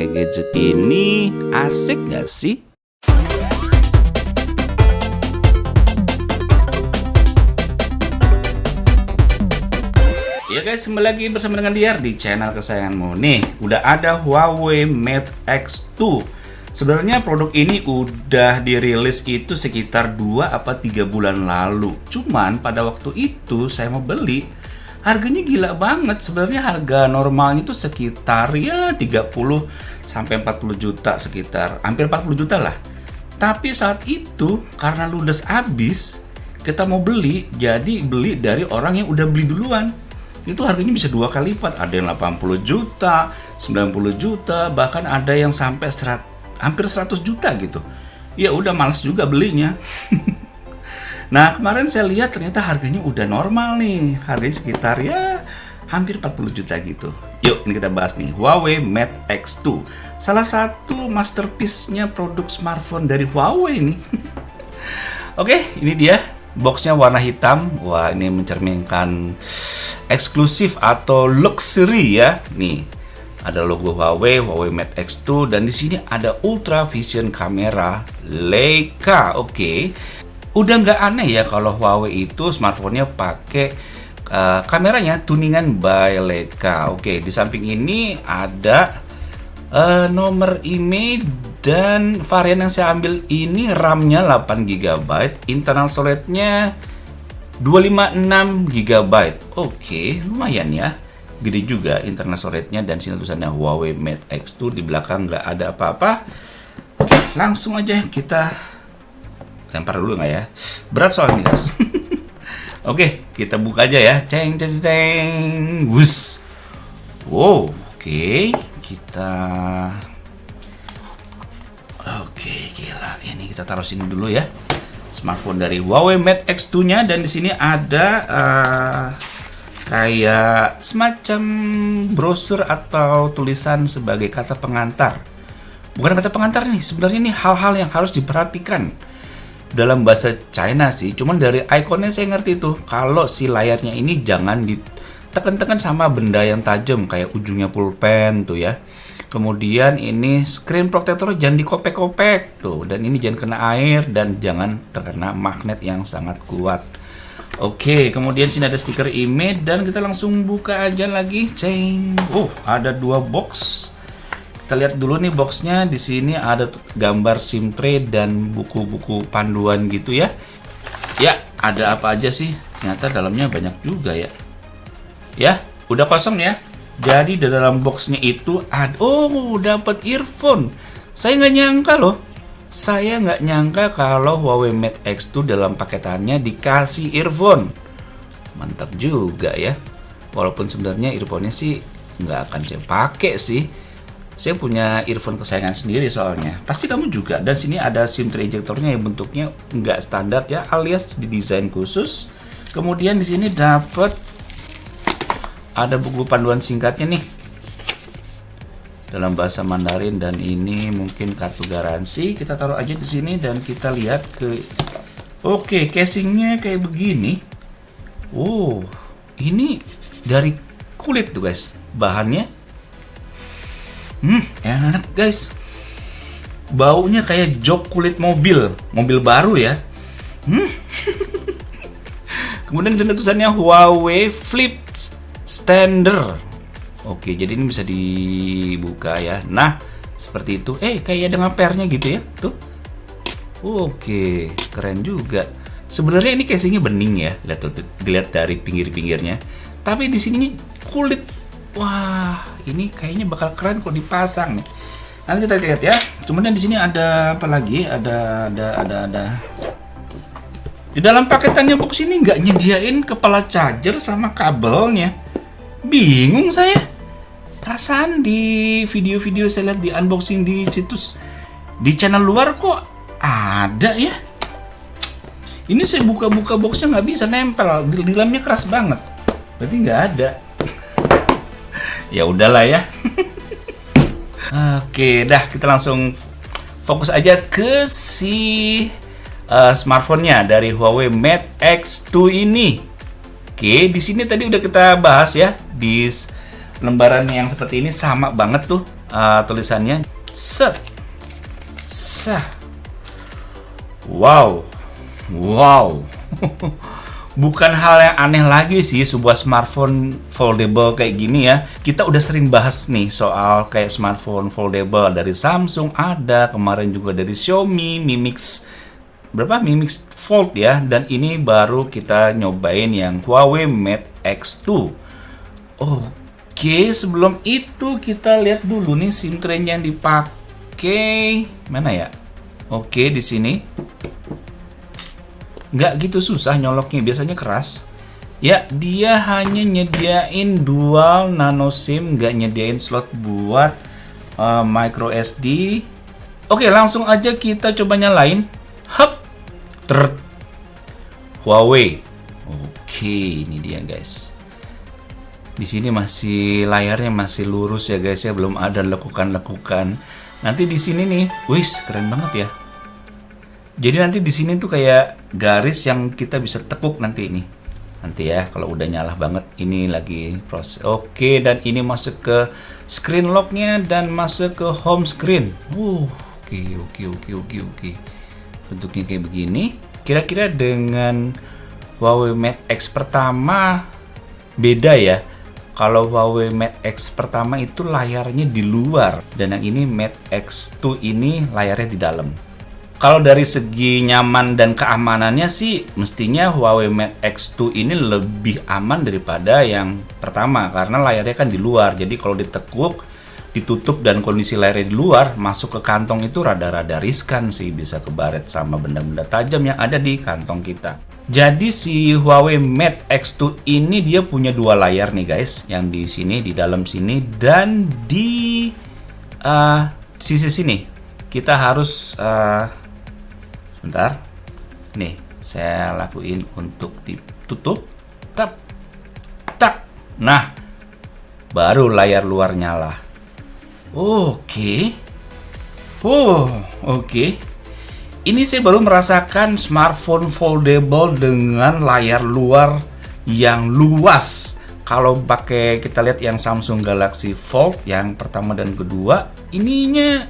pakai gadget ini asik nggak sih? Ya guys, kembali lagi bersama dengan Diar di channel kesayanganmu. Nih, udah ada Huawei Mate X2. Sebenarnya produk ini udah dirilis itu sekitar 2 apa 3 bulan lalu. Cuman pada waktu itu saya mau beli, harganya gila banget. Sebenarnya harga normalnya itu sekitar ya 30 sampai 40 juta, sekitar hampir 40 juta lah. Tapi saat itu karena ludes habis, kita mau beli, jadi beli dari orang yang udah beli duluan. Itu harganya bisa 2 kali lipat, ada yang 80 juta, 90 juta, bahkan ada yang sampai hampir 100 juta gitu. Ya udah males juga belinya. Nah, kemarin saya lihat ternyata harganya udah normal nih. Harganya sekitar ya hampir 40 juta gitu. Yuk, ini kita bahas nih Huawei Mate X2. Salah satu masterpiece-nya produk smartphone dari Huawei nih. Oke, ini dia. Boxnya warna hitam. Wah, ini mencerminkan eksklusif atau luxury ya. Nih, ada logo Huawei Mate X2, dan di sini ada Ultra Vision kamera Leica. Oke. Udah nggak aneh ya kalau Huawei itu smartphone-nya pakai kameranya tuningan by Leica. Oke, di samping ini ada nomor IMEI, dan varian yang saya ambil ini RAM-nya 8 GB, internal storage-nya 256 GB. Oke, lumayan ya. Gede juga internal storage-nya, dan sini tulisannya Huawei Mate X2, di belakang nggak ada apa-apa. Oke, langsung aja kita lempar dulu nggak ya? Berat soalnya guys. Oke, kita buka aja ya. Ceng ceng ceng. Wus. Wow, oke. Oke, gila. Ini kita taruh sini dulu ya. Smartphone dari Huawei Mate X2-nya, dan di sini ada kayak semacam brosur atau tulisan sebagai kata pengantar. Bukan kata pengantar nih, sebenarnya ini hal-hal yang harus diperhatikan dalam bahasa China sih. Cuman dari ikonnya saya ngerti tuh, kalau si layarnya ini jangan ditekan-tekan sama benda yang tajam kayak ujungnya pulpen tuh ya. Kemudian ini screen protector jangan dikopek-kopek tuh, dan ini jangan kena air dan jangan terkena magnet yang sangat kuat. Oke, kemudian sini ada stiker IMEI, dan kita langsung buka aja lagi. Ceng. Oh, ada 2 box. Kita lihat dulu nih boxnya. Di sini ada gambar SIM tray dan buku-buku panduan gitu ya. Ya, ada apa aja sih? Ternyata dalamnya banyak juga ya. Ya, udah kosong ya. Jadi di dalam boxnya itu ada, dapat earphone. Saya nggak nyangka loh. Saya nggak nyangka kalau Huawei Mate X2 dalam paketannya dikasih earphone. Mantap juga ya. Walaupun sebenarnya earphone-nya sih nggak akan saya pakai sih. Saya punya earphone kesayangan sendiri soalnya. Pasti kamu juga. Dan sini ada SIM tray ejectornya yang bentuknya nggak standar ya, alias didesain khusus. Kemudian di sini dapat ada buku panduan singkatnya nih dalam bahasa Mandarin, dan ini mungkin kartu garansi. Kita taruh aja di sini dan kita lihat ke. Oke, casingnya kayak begini. Oh, ini dari kulit tuh guys, bahannya. Enak guys. Baunya kayak jok kulit mobil baru ya. Kemudian di sini tulisannya Huawei Flip Stander. Oke, jadi ini bisa dibuka ya. Nah, seperti itu. Kayak ada ngapernya gitu ya. Tuh. Oke, keren juga. Sebenarnya ini casingnya bening ya. Lihat tuh, dilihat dari pinggir-pinggirnya. Tapi di sini nih kulit. Wah, ini kayaknya bakal keren kalau dipasang nih. Nanti kita lihat ya. Kemudian di sini ada apa lagi? Ada. Di dalam paketannya box ini nggak nyediain kepala charger sama kabelnya. Bingung saya. Perasaan di video-video saya lihat di unboxing di situs di channel luar kok ada ya. Ini saya buka-buka boxnya nggak bisa nempel. Di dalamnya keras banget. Berarti nggak ada. Ya udahlah ya. Oke, dah kita langsung fokus aja ke si smartphone-nya dari Huawei Mate X2 ini. Oke, di sini tadi udah kita bahas ya, di lembaran yang seperti ini sama banget tuh tulisannya. Set. Sah. Wow. Wow. Bukan hal yang aneh lagi sih sebuah smartphone foldable kayak gini ya. Kita udah sering bahas nih soal kayak smartphone foldable dari Samsung ada, kemarin juga dari Xiaomi, Mi Mix Fold ya. Dan ini baru kita nyobain yang Huawei Mate X2. Oke, sebelum itu kita lihat dulu nih SIM tray yang dipakai. Mana ya? Oke, di sini. Nggak gitu susah nyoloknya, biasanya keras. Ya, dia hanya nyediain dual nano SIM, nggak nyediain slot buat micro SD. Oke, langsung aja kita coba nyalain. Hup, Huawei. Oke, ini dia guys. Di sini masih layarnya masih lurus ya guys ya, belum ada lekukan-lekukan. Nanti di sini nih, wis keren banget ya. Jadi nanti di sini tuh kayak garis yang kita bisa tekuk nanti ini. Nanti ya kalau udah nyala banget, ini lagi proses. Oke, dan ini masuk ke screen lock-nya dan masuk ke home screen. Oke. Bentuknya kayak begini. Kira-kira dengan Huawei Mate X pertama beda ya. Kalau Huawei Mate X pertama itu layarnya di luar, dan yang ini Mate X2 ini layarnya di dalam. Kalau dari segi nyaman dan keamanannya sih mestinya Huawei Mate X2 ini lebih aman daripada yang pertama karena layarnya kan di luar. Jadi kalau ditekuk, ditutup dan kondisi layarnya di luar, masuk ke kantong itu rada-rada riskan sih, bisa kebaret sama benda-benda tajam yang ada di kantong kita. Jadi si Huawei Mate X2 ini dia punya dua layar nih guys, yang di sini, di dalam sini, dan di sisi sini. Kita harus sebentar, nih saya lakuin untuk ditutup, tak, nah baru layar luar nyala. Oke. Ini saya baru merasakan smartphone foldable dengan layar luar yang luas. Kalau pakai kita lihat yang Samsung Galaxy Fold yang pertama dan kedua, ininya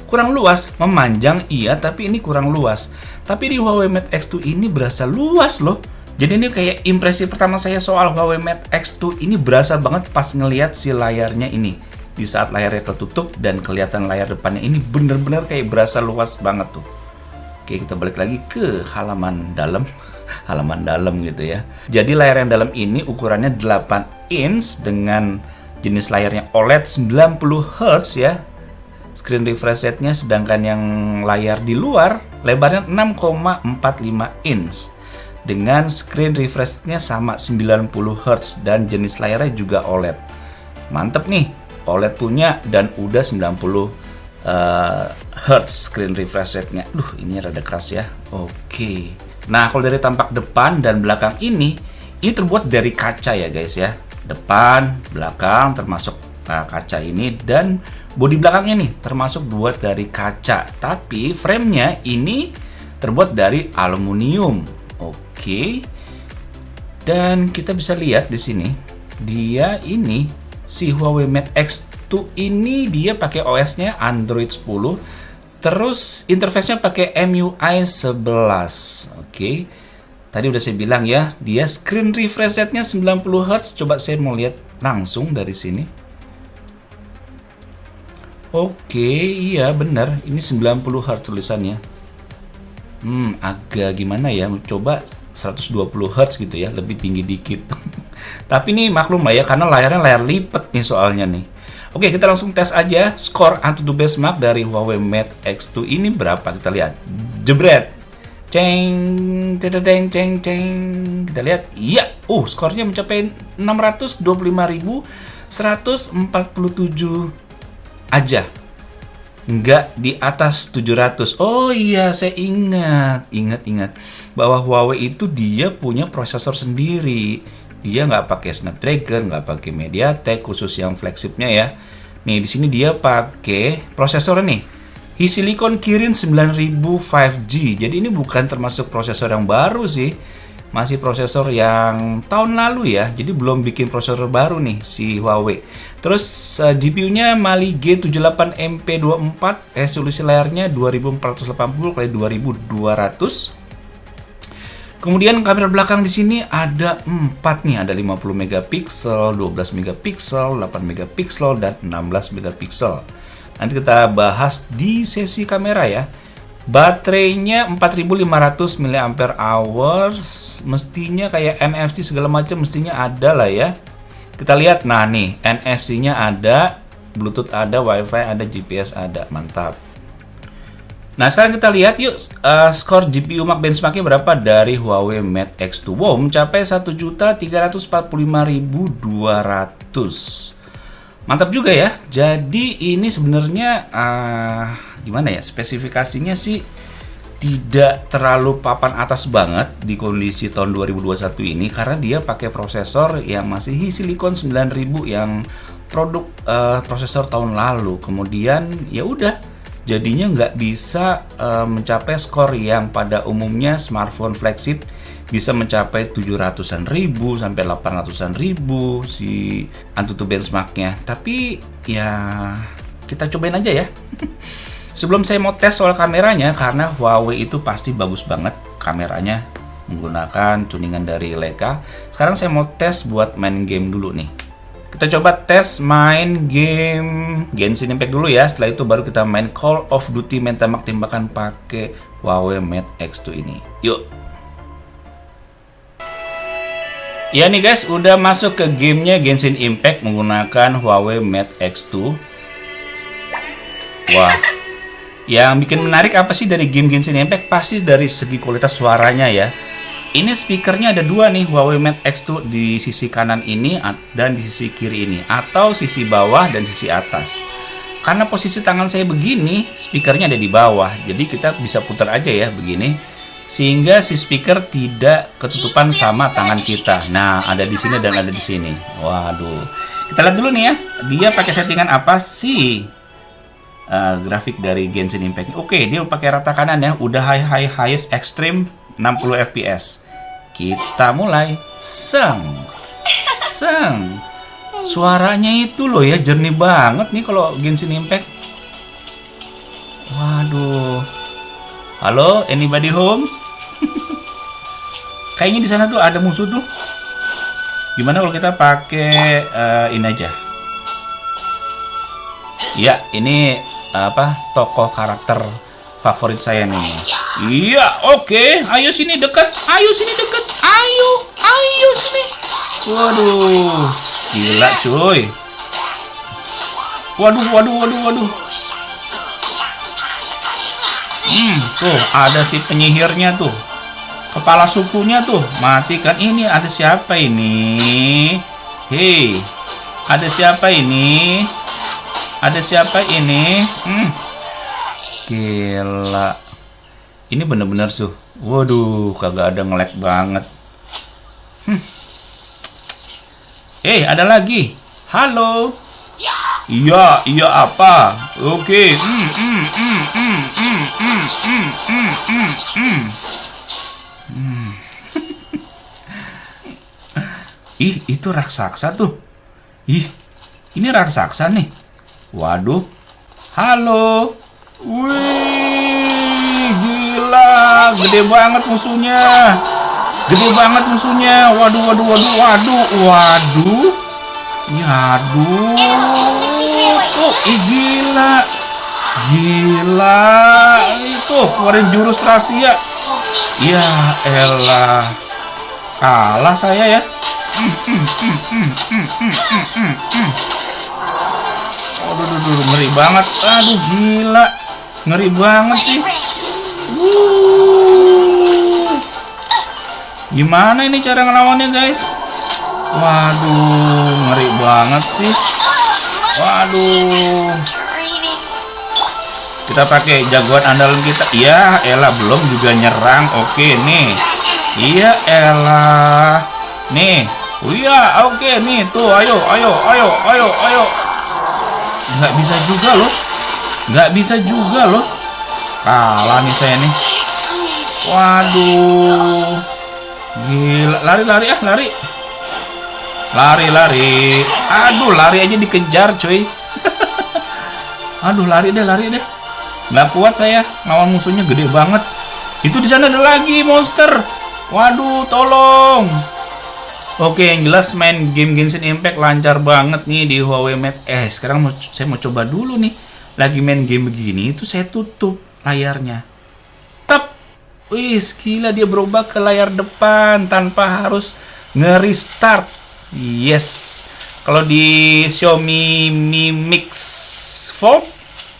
kurang luas, memanjang iya, tapi ini kurang luas. Tapi di Huawei Mate X2 ini berasa luas loh. Jadi ini kayak impresi pertama saya soal Huawei Mate X2 ini berasa banget pas ngelihat si layarnya ini. Di saat layarnya tertutup dan kelihatan layar depannya ini bener-bener kayak berasa luas banget tuh. Oke, kita balik lagi ke halaman dalam. Halaman dalam gitu ya. Jadi layar yang dalam ini ukurannya 8 inch dengan jenis layarnya OLED 90 Hz ya. Screen refresh rate-nya, sedangkan yang layar di luar lebarnya 6,45 inch dengan screen refresh rate-nya sama 90 Hz dan jenis layarnya juga OLED. Mantep nih, OLED punya dan udah 90 Hz screen refresh rate-nya. Ini rada keras ya. Oke. Nah, kalau dari tampak depan dan belakang ini terbuat dari kaca ya guys ya. Depan, belakang termasuk kaca ini, dan bodi belakangnya nih termasuk buat dari kaca, tapi frame-nya ini terbuat dari aluminium. Oke. Dan kita bisa lihat di sini, dia ini si Huawei Mate X2 ini dia pakai OS-nya Android 10. Terus interface-nya pakai MIUI 11. Oke. Tadi udah saya bilang ya, dia screen refresh rate-nya 90 Hz. Coba saya mau lihat langsung dari sini. Oke, iya benar. Ini 90 Hz tulisannya. Agak gimana ya? Coba 120 Hz gitu ya, lebih tinggi dikit. Tapi ini maklum lah ya, karena layarnya layar lipat nih soalnya nih. Oke, kita langsung tes aja skor AnTuTu Benchmark dari Huawei Mate X2 ini berapa. Kita lihat. Jebret. Ceng. Kita lihat. Iya. Skornya mencapai 625.147 aja. Nggak di atas 700. Oh iya, saya ingat bahwa Huawei itu dia punya prosesor sendiri. Dia nggak pakai Snapdragon, nggak pakai MediaTek khusus yang flagshipnya ya. Nih di sini dia pakai prosesor nih, HiSilicon Kirin 9000 5G. Jadi ini bukan termasuk prosesor yang baru sih. masih prosesor yang tahun lalu ya, jadi belum bikin prosesor baru nih si Huawei. Terus GPU-nya Mali G78MP24, resolusi layarnya 2480x2200. Kemudian kamera belakang di sini ada 4 nih, ada 50 megapiksel, 12 megapiksel, 8 megapiksel, dan 16 megapiksel. Nanti kita bahas di sesi kamera ya. Baterainya 4500 mAh, mestinya kayak NFC segala macam mestinya ada lah ya. Kita lihat, nah nih NFC-nya ada, Bluetooth ada, WiFi ada, GPS ada, mantap. Nah sekarang kita lihat yuk skor GPU Max benchmarknya berapa dari Huawei Mate X2. Wow, mencapai 1.345.200. Mantap juga ya. Jadi ini sebenarnya gimana ya, spesifikasinya sih tidak terlalu papan atas banget di kondisi tahun 2021 ini, karena dia pakai prosesor yang masih Silicon 9000 yang produk prosesor tahun lalu. Kemudian ya udah, jadinya nggak bisa mencapai skor yang pada umumnya smartphone flagship bisa mencapai 700-an ribu sampai 800-an ribu si Antutu benchmarknya. Tapi ya kita cobain aja ya. Sebelum saya mau tes soal kameranya, karena Huawei itu pasti bagus banget kameranya menggunakan tuningan dari Leica. Sekarang saya mau tes buat main game dulu nih. Kita coba tes main game Genshin Impact dulu ya. Setelah itu baru kita main Call of Duty main tembak-tembakan pakai Huawei Mate X2 ini. Yuk. Ya nih guys, udah masuk ke gamenya Genshin Impact menggunakan Huawei Mate X2. Wah, yang bikin menarik apa sih dari game Genshin Impact? Pasti dari segi kualitas suaranya ya. Ini speakernya ada dua nih, Huawei Mate X2 di sisi kanan ini dan di sisi kiri ini, atau sisi bawah dan sisi atas. Karena posisi tangan saya begini, speakernya ada di bawah, jadi kita bisa putar aja ya begini, sehingga si speaker tidak ketutupan sama tangan kita. Nah, ada di sini dan ada di sini. Waduh, kita lihat dulu nih ya, dia pakai settingan apa sih? Grafik dari Genshin Impact. Oke, dia pakai rata kanan ya, udah highest extreme 60 fps. Kita mulai. Seng. Suaranya itu loh ya, jernih banget nih kalau Genshin Impact. Waduh. Halo, anybody home? Kayaknya di sana tuh ada musuh tuh. Gimana kalau kita pakai ini aja? Ya, ini tokoh karakter favorit saya nih. Iya, oke. Ayo sini dekat. Ayo sini. Ayo sini. Waduh, gila cuy. Waduh. Tuh ada si penyihirnya tuh. Kepala sukunya tuh. Matikan. Ini ada siapa ini? Hei, ada siapa ini? Gila. Ini bener-bener waduh, kagak ada nge-lag banget. Ada lagi. Halo. Iya apa? Oke. Itu raksasa tuh. Ini raksasa nih. Waduh. Halo. Wih, gila, gede banget musuhnya. Waduh. Tuh, gila. Itu keluarin jurus rahasia. Ya elah. Kalah saya ya. Aduh, ngeri banget. Aduh, gila. Ngeri banget sih. Gimana ini cara ngelawannya, guys? Waduh, ngeri banget sih. Waduh. Kita pakai jagoan andalan kita. Ya elah, belum juga nyerang. Oke nih. Iya elah. Nih. Iya, oke nih. Tuh, ayo. Nggak bisa juga loh. Kalah nih saya nih. Waduh. Gila, lari. Aduh, lari aja dikejar, cuy. Aduh, lari deh. Nggak kuat saya, lawan musuhnya gede banget. Itu di sana ada lagi monster. Waduh, tolong. Oke, yang jelas main game Genshin Impact lancar banget nih di Huawei Mate. Sekarang saya mau coba dulu nih. Lagi main game begini, itu saya tutup layarnya. Tep. Wih, gila, dia berubah ke layar depan tanpa harus nge-restart. Yes. Kalau di Xiaomi Mi Mix Fold,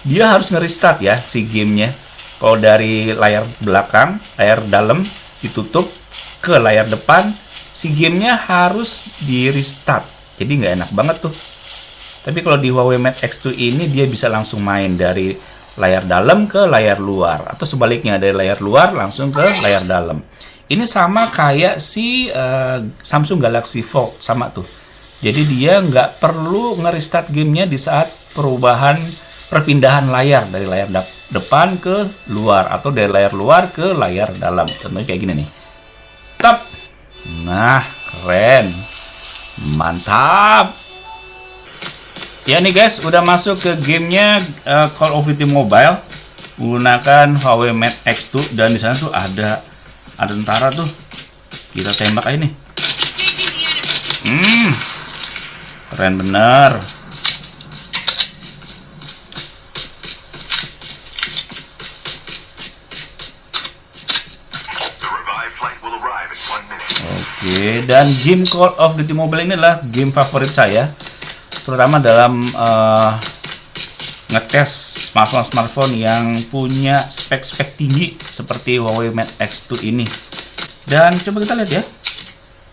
dia harus nge-restart ya si gamenya. Kalau dari layar belakang, layar dalam ditutup ke layar depan, si gamenya harus di-restart. Jadi nggak enak banget tuh. Tapi kalau di Huawei Mate X2 ini dia bisa langsung main dari layar dalam ke layar luar, atau sebaliknya dari layar luar langsung ke layar dalam. Ini sama kayak si Samsung Galaxy Fold, sama tuh. Jadi dia nggak perlu nge-restart gamenya di saat perpindahan layar dari layar depan ke luar, atau dari layar luar ke layar dalam. Contohnya kayak gini nih. Tap. Nah, keren. Mantap. Ya nih guys, udah masuk ke gamenya Call of Duty Mobile menggunakan Huawei Mate X2, dan di sana tuh ada tentara tuh. Kita tembak aja nih. Keren bener. Oke, dan game Call of Duty Mobile ini adalah game favorit saya, terutama dalam ngetes smartphone yang punya spek tinggi seperti Huawei Mate X2 ini. Dan coba kita lihat ya.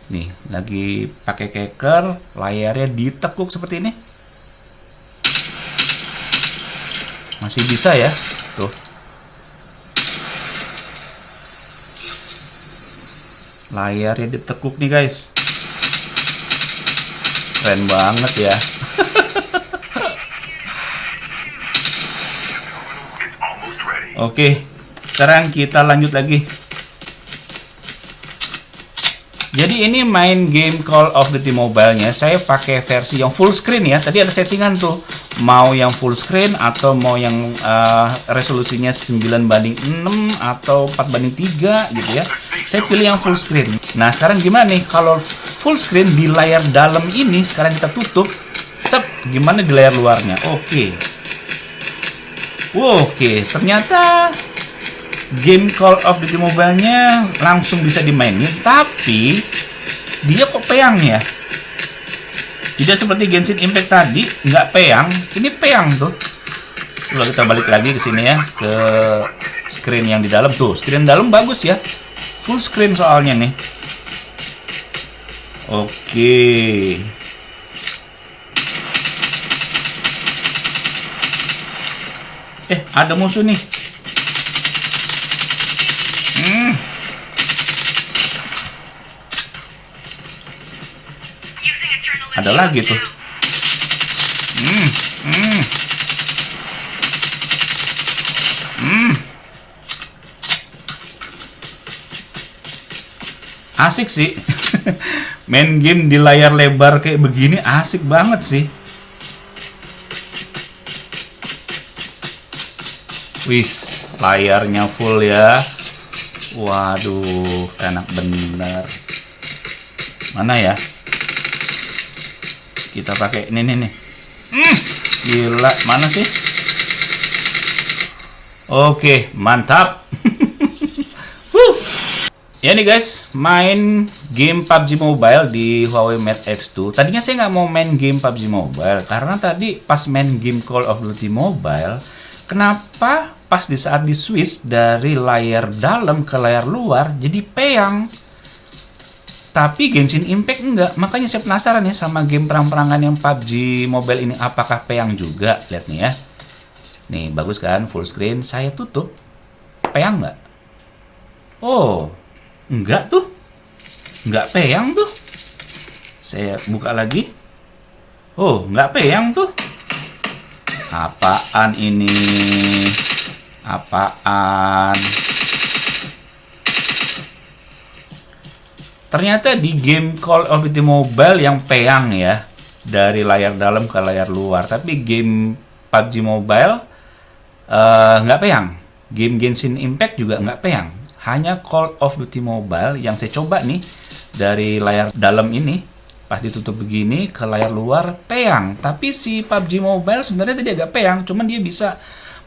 Nih, lagi pakai keker, layarnya ditekuk seperti ini. Masih bisa ya, tuh. Layarnya ditekuk nih guys. Keren banget ya. Oke, sekarang kita lanjut lagi. Jadi ini main game Call of Duty Mobile-nya saya pakai versi yang full screen ya. Tadi ada settingan tuh, mau yang full screen atau mau yang resolusinya 9:6 atau 4:3 gitu ya. Saya pilih yang full screen. Nah, sekarang gimana nih kalau full screen di layar dalam ini sekarang kita tutup? Gimana di layar luarnya? Oke, ternyata game Call of Duty Mobile-nya langsung bisa dimainin, tapi dia kok peyang ya? Tidak seperti Genshin Impact tadi, nggak peyang. Ini peyang tuh. Lalu kita balik lagi ke sini ya, ke screen yang di dalam tuh. Screen dalam bagus ya, full screen soalnya nih. Oke. Ada musuh nih. Ada lagi tuh. Asik sih. Main game di layar lebar kayak begini asik banget sih. Wis, layarnya full ya. Waduh, enak bener. Mana ya? Kita pakai ini nih. Gila, mana sih? Oke, mantap. Ya nih guys, main game PUBG Mobile di Huawei Mate X2. Tadinya saya nggak mau main game PUBG Mobile karena tadi pas main game Call of Duty Mobile, kenapa pas di saat di switch dari layar dalam ke layar luar jadi peyang. Tapi Genshin Impact enggak. Makanya saya penasaran ya sama game perang-perangan yang PUBG Mobile ini, apakah peyang juga? Lihat nih ya. Nih, bagus kan full screen. Saya tutup. Peyang nggak? Oh, enggak tuh. Enggak peyang tuh. Saya buka lagi. Oh, enggak peyang tuh. Apaan ini? Apaan? Ternyata di game Call of Duty Mobile yang peyang ya, dari layar dalam ke layar luar. Tapi game PUBG Mobile nggak peyang. Game Genshin Impact juga nggak peyang. Hanya Call of Duty Mobile yang saya coba nih, dari layar dalam ini, pas ditutup begini ke layar luar peyang. Tapi si PUBG Mobile sebenarnya tadi agak peyang, cuman dia bisa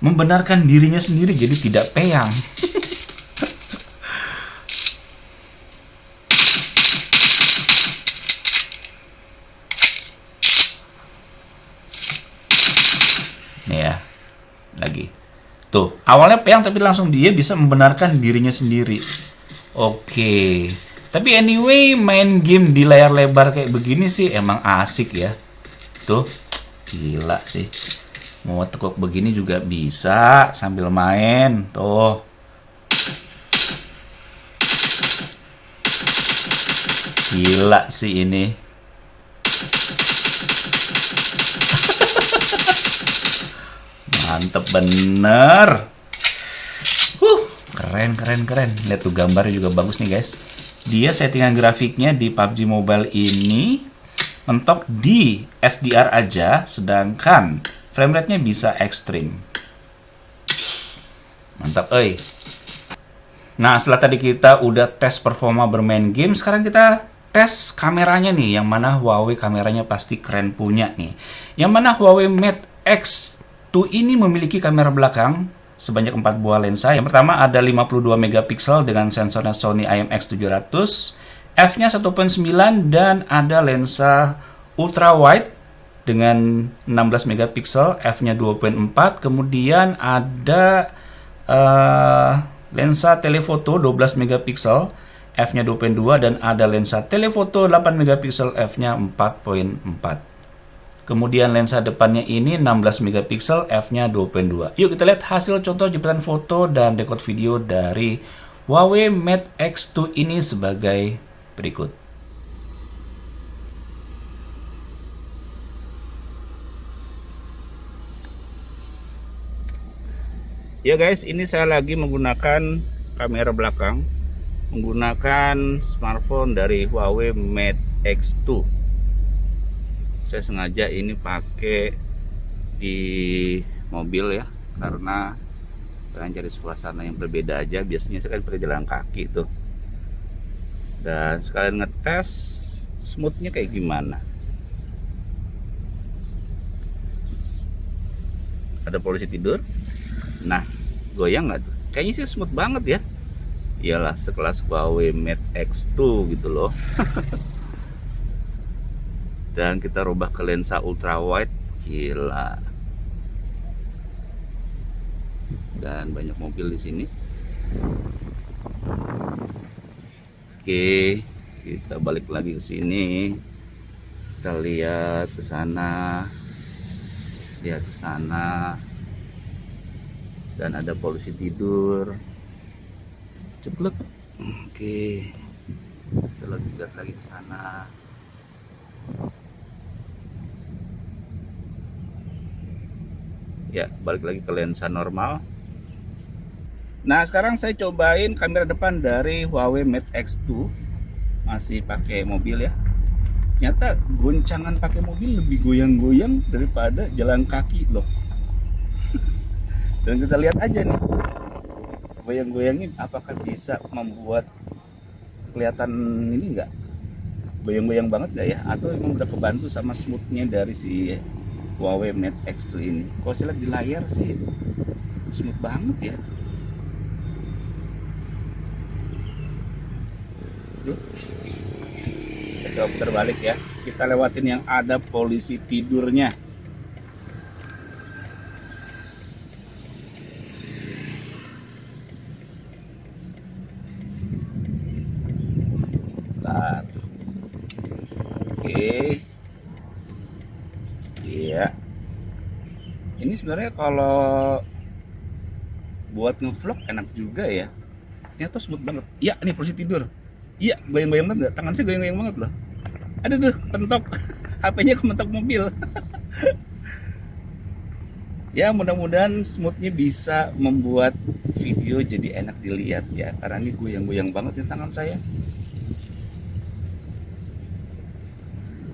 membenarkan dirinya sendiri jadi tidak peyang. Nih ya, lagi. Tuh, awalnya peyang tapi langsung dia bisa membenarkan dirinya sendiri. Oke. Tapi anyway, main game di layar lebar kayak begini sih emang asik ya. Tuh, gila sih. Mau tekuk begini juga bisa sambil main. Tuh. Gila sih ini. Mantep bener. Keren. Lihat tuh gambarnya juga bagus nih guys. Dia settingan grafiknya di PUBG Mobile ini mentok di SDR aja, sedangkan frame rate-nya bisa ekstrim. Mantap, euy. Nah, setelah tadi kita udah tes performa bermain game, sekarang kita tes kameranya nih. Yang mana Huawei kameranya pasti keren punya nih. Yang mana Huawei Mate X2 ini memiliki kamera belakang sebanyak 4 buah lensa. Yang pertama ada 52 megapiksel dengan sensornya Sony IMX700, f-nya 1.9, dan ada lensa ultra wide dengan 16 megapiksel, f-nya 2.4. Kemudian ada lensa telefoto 12 megapiksel, f-nya 2.2, dan ada lensa telefoto 8 megapiksel, f-nya 4.4. Kemudian lensa depannya ini 16 megapiksel, f-nya 2.2. Yuk kita lihat hasil contoh jepretan foto dan dekode video dari Huawei Mate X2 ini sebagai berikut. Ya guys, ini saya lagi menggunakan kamera belakang, menggunakan smartphone dari Huawei Mate X2. Saya sengaja ini pakai di mobil ya, karena pengen cari suasana yang berbeda aja. Biasanya saya kan pakai jalan kaki tuh, dan sekalian ngetes smoothnya kayak gimana. Ada polisi tidur. Nah, goyang nggak tuh? Kayaknya sih smooth banget ya. Iyalah, sekelas Huawei Mate X2 gitu loh. Dan kita rubah ke lensa ultra wide, gila. Dan banyak mobil di sini. Oke, kita balik lagi ke sini. Kita lihat ke sana. Lihat ke sana. Dan ada polisi tidur. Ceplok. Oke. Kita lihat lagi ke sana. Ya, balik lagi ke lensa normal. Nah, sekarang saya cobain kamera depan dari Huawei Mate X2. Masih pakai mobil ya. Ternyata goncangan pakai mobil lebih goyang-goyang daripada jalan kaki loh. Dan kita lihat aja nih, goyang-goyangin apakah bisa membuat kelihatan ini enggak? Goyang-goyang banget gak ya? Atau emang udah kebantu sama smoothnya dari si Huawei Mate X2 ini. Kalau saya lihat di layar sih smooth banget ya. Kita coba putar balik ya. Kita lewatin yang ada polisi tidurnya. Bentar. Oke. Iya. Ini sebenarnya kalau buat ngevlog enak juga ya. Ternyata smooth banget. Iya, ini polisi tidur. Iya, goyang-goyang banget gak? Tangan saya goyang-goyang banget loh. Aduh, pentok. HP-nya kementok mobil. Ya, mudah-mudahan smoothnya bisa membuat video jadi enak dilihat ya. Karena ini goyang-goyang banget di tangan saya.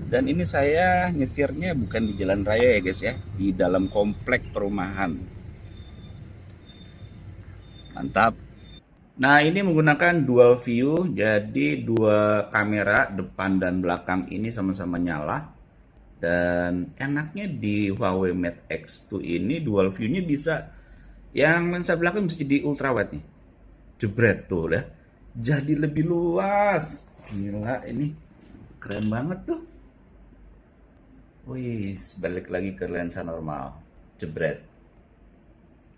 Dan ini saya nyetirnya bukan di jalan raya ya guys ya, di dalam komplek perumahan. Mantap. Nah, ini menggunakan dual view, jadi dua kamera depan dan belakang ini sama-sama nyala. Dan enaknya di Huawei Mate X2 ini dual view-nya bisa, yang lensa belakang bisa jadi ultra wide nih. Jebret tuh ya. Jadi lebih luas. Gila, ini keren banget tuh. Wih, balik lagi ke lensa normal. Jebret.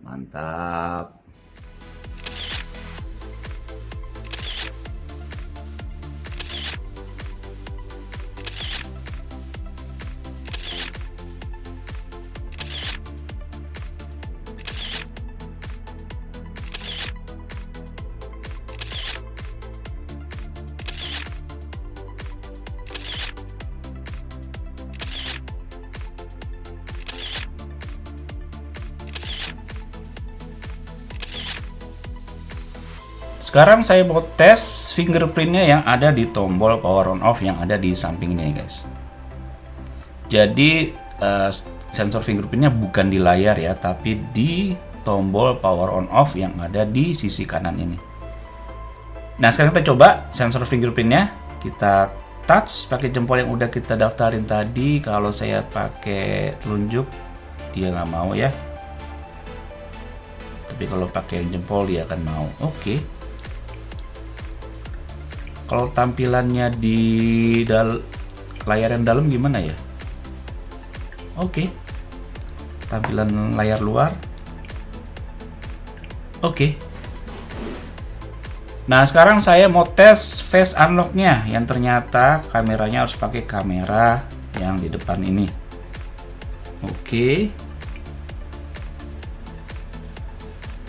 Mantap. Sekarang saya mau tes fingerprintnya yang ada di tombol power on off yang ada di samping ini guys. Jadi sensor fingerprintnya bukan di layar ya, tapi di tombol power on off yang ada di sisi kanan ini. Nah, sekarang kita coba sensor fingerprintnya. Kita touch pakai jempol yang udah kita daftarin tadi. Kalau saya pakai telunjuk dia nggak mau ya, tapi kalau pakai jempol dia akan mau. Oke. Kalau tampilannya di layar yang dalam gimana ya? Oke. Tampilan layar luar. Oke. Nah, sekarang saya mau tes face unlock-nya, yang ternyata kameranya harus pakai kamera yang di depan ini. Oke.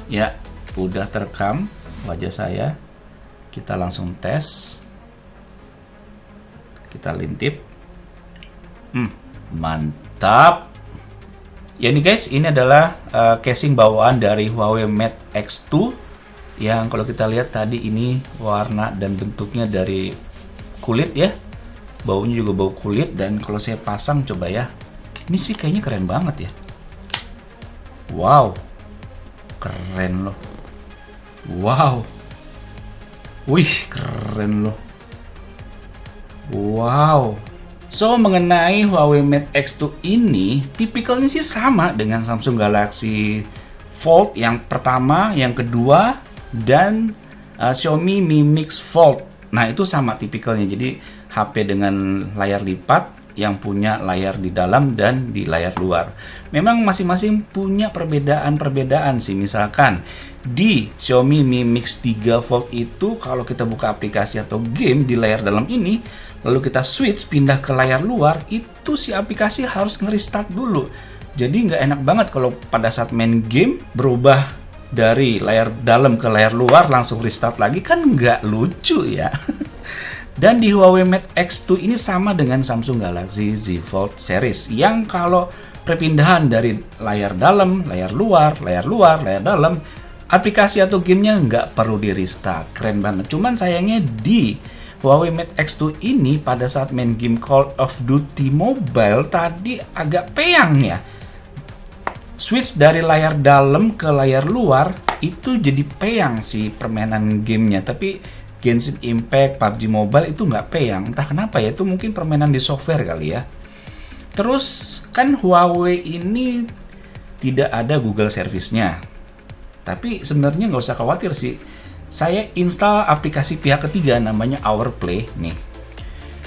Ya, udah terekam wajah saya. Kita langsung tes. Kita lintip. Mantap. Ya nih guys, ini adalah casing bawaan dari Huawei Mate X2 yang kalau kita lihat tadi ini warna dan bentuknya dari kulit ya. Baunya juga bau kulit, dan kalau saya pasang coba ya. Ini sih kayaknya keren banget ya. Wow. Keren loh. Wow. Wih, keren loh. Wow. So, mengenai Huawei Mate X2 ini, tipikalnya sih sama dengan Samsung Galaxy Fold yang pertama, yang kedua, dan Xiaomi Mi Mix Fold. Nah, itu sama tipikalnya. Jadi, HP dengan layar lipat yang punya layar di dalam dan di layar luar. Memang masing-masing punya perbedaan-perbedaan sih. Misalkan di Xiaomi Mi Mix 3 Fold itu kalau kita buka aplikasi atau game di layar dalam ini, lalu kita switch pindah ke layar luar, itu si aplikasi harus nge-restart dulu. Jadi nggak enak banget kalau pada saat main game berubah dari layar dalam ke layar luar langsung restart lagi, kan nggak lucu ya. Dan di Huawei Mate X2 ini sama dengan Samsung Galaxy Z Fold series yang kalau perpindahan dari layar dalam, layar luar, layar dalam, aplikasi atau gamenya nggak perlu di restart. Keren banget. Cuman sayangnya di Huawei Mate X2 ini pada saat main game Call of Duty Mobile tadi agak peyang ya. Switch dari layar dalam ke layar luar itu jadi peyang sih permainan gamenya. Tapi Genshin Impact, PUBG Mobile itu nggak peyang. Entah kenapa ya, itu mungkin permainan di software kali ya. Terus kan Huawei ini tidak ada Google Service-nya. Tapi sebenarnya nggak usah khawatir sih. Saya install aplikasi pihak ketiga namanya OurPlay nih.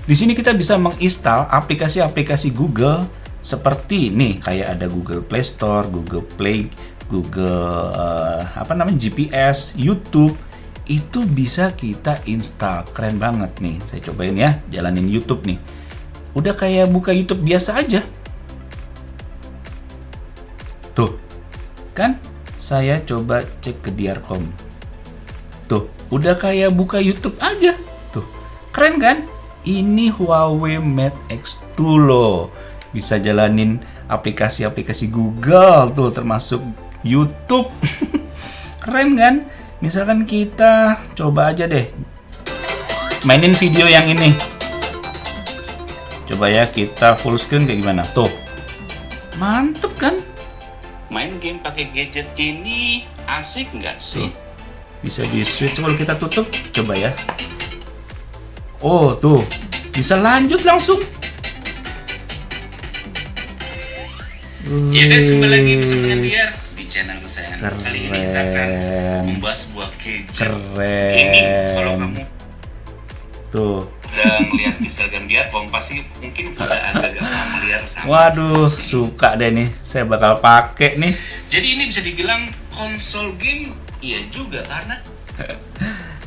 Di sini kita bisa menginstal aplikasi-aplikasi Google seperti nih, kayak ada Google Play Store, Google Play, Google GPS, YouTube. Itu bisa kita install. Keren banget nih. Saya cobain ya, jalanin YouTube nih. Udah kayak buka YouTube biasa aja. Tuh, kan? Saya coba cek ke Diarcom. Tuh, udah kayak buka YouTube aja. Tuh, keren kan? Ini Huawei Mate X2 loh. Bisa jalanin aplikasi-aplikasi Google tuh, termasuk YouTube. Keren kan? Misalkan kita coba aja deh mainin video yang ini. Coba ya kita full screen kayak gimana? Tuh. Mantep kan? Main game pakai gadget ini asik nggak sih? Tuh. Bisa di switch kalau kita tutup, coba ya. Oh tuh, bisa lanjut langsung. Ya guys, kembali lagi bersama dengan Diar di channel kesayangan. Kali ini kita akan membahas sebuah gadget gaming. Kalau kamu tuh udah melihat Instagram Diar, kamu pasti mungkin udah agak familiar sama. Waduh, suka deh nih. Saya bakal pakai nih. Jadi ini bisa dibilang konsol game, iya juga karena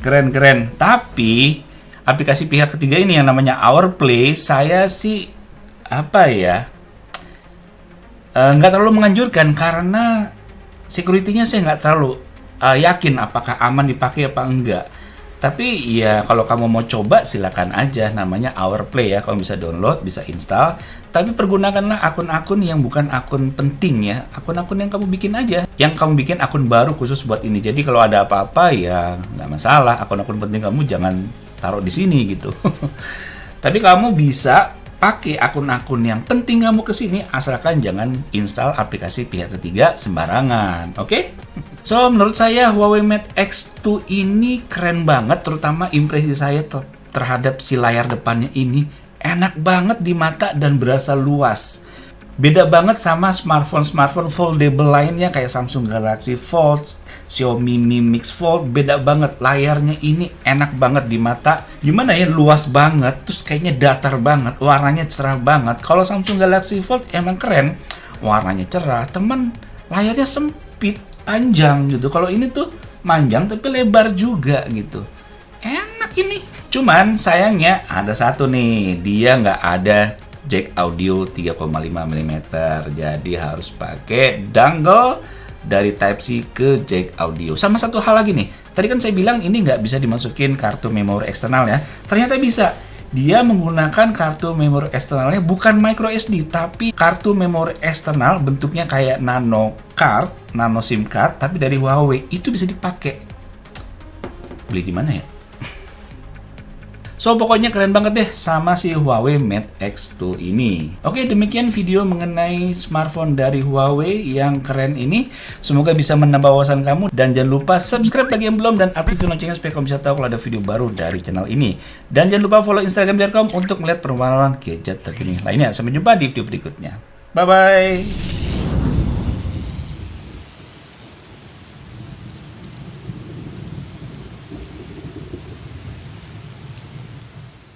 keren. Tapi aplikasi pihak ketiga ini yang namanya OurPlay, saya sih apa ya? Nggak terlalu menganjurkan karena security-nya saya nggak terlalu yakin apakah aman dipakai apa enggak. Tapi ya kalau kamu mau coba silakan aja, namanya OurPlay ya. Kamu bisa download, bisa install. Tapi pergunakanlah akun-akun yang bukan akun penting ya. Akun-akun yang kamu bikin aja. Yang kamu bikin akun baru khusus buat ini. Jadi kalau ada apa-apa ya nggak masalah. Akun-akun penting kamu jangan taruh di sini gitu. Tapi kamu bisa pakai akun-akun yang penting kamu ke sini asalkan jangan install aplikasi pihak ketiga sembarangan. Oke? So, menurut saya Huawei Mate X2 ini keren banget, terutama impresi saya terhadap si layar depannya ini enak banget di mata dan berasa luas. Beda banget sama smartphone foldable lainnya kayak Samsung Galaxy Fold, Xiaomi Mi Mix Fold. Beda banget, layarnya ini enak banget di mata. Gimana ya, luas banget, terus kayaknya datar banget, warnanya cerah banget. Kalau Samsung Galaxy Fold emang keren, warnanya cerah, temen layarnya sempit, panjang gitu. Kalau ini tuh panjang tapi lebar juga gitu. Enak ini. Cuman sayangnya ada satu nih, dia nggak ada jack audio 3,5 mm. Jadi harus pakai dongle dari Type-C ke jack audio. Sama satu hal lagi nih, tadi kan saya bilang ini nggak bisa dimasukin kartu memori eksternal ya. Ternyata bisa. Dia menggunakan kartu memori eksternalnya bukan micro SD, tapi kartu memori eksternal bentuknya kayak nano card, nano SIM card, tapi dari Huawei. Itu bisa dipakai. Beli di mana ya? So, pokoknya keren banget deh sama si Huawei Mate X2 ini. Oke, demikian video mengenai smartphone dari Huawei yang keren ini. Semoga bisa menambah wawasan kamu. Dan jangan lupa subscribe bagi yang belum dan aktifkan loncengnya supaya kamu bisa tahu kalau ada video baru dari channel ini. Dan jangan lupa follow Instagram Diarcom untuk melihat perkembangan gadget terkini lainnya. Sampai jumpa di video berikutnya. Bye-bye!